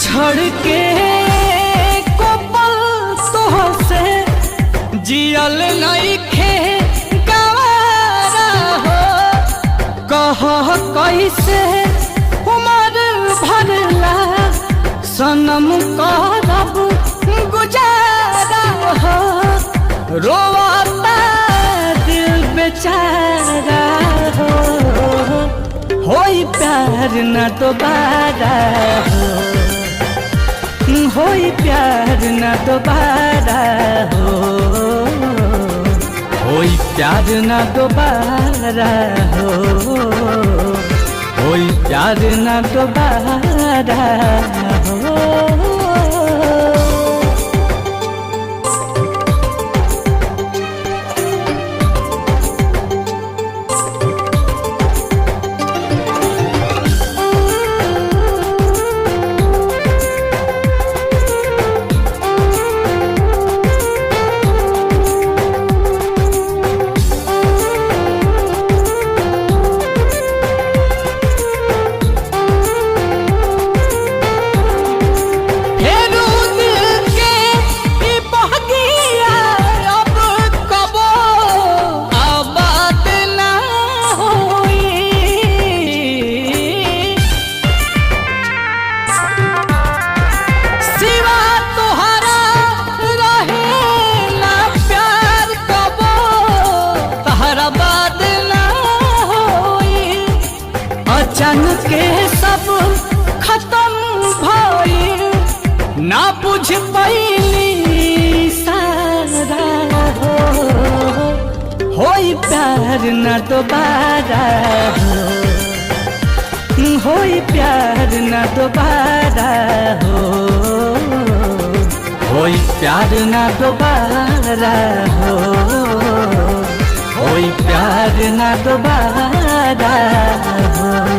झड़ के कोपल तोहसे जियल नइखे गवारा हो। कह कैसे उमर भरला सनम करब गुजारा हो। रोवाता दिल बेचारा हो। होई प्यार न दोबारा हो। होई प्यार न दोबारा हो। होई प्यार न दोबारा हो। होई प्यार न दोबारा हो। अचानक के सब खत्म भइल ना बुझ पैली सारा हो। होई प्यार न दोबारा हो। होई प्यार न दोबारा हो। होई प्यार न दोबारा हो। होई प्यार न दोबारा हो।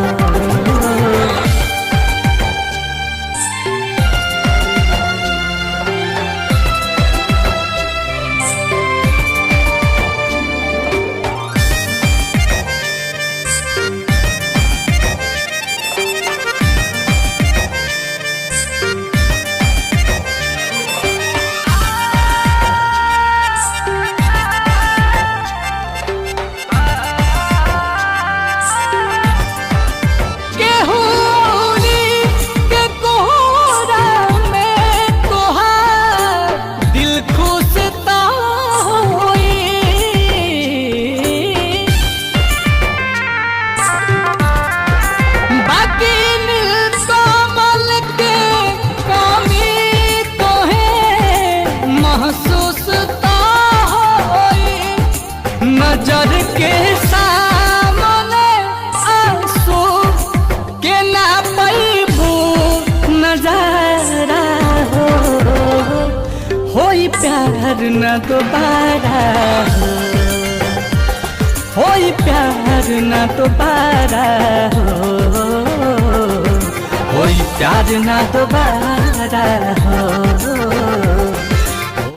नजर के सामने आंसू के ना पैबू नजारा हो। होई प्यार न दोबारा हो। होई प्यार न दोबारा हो। होई प्यार न दोबारा हो।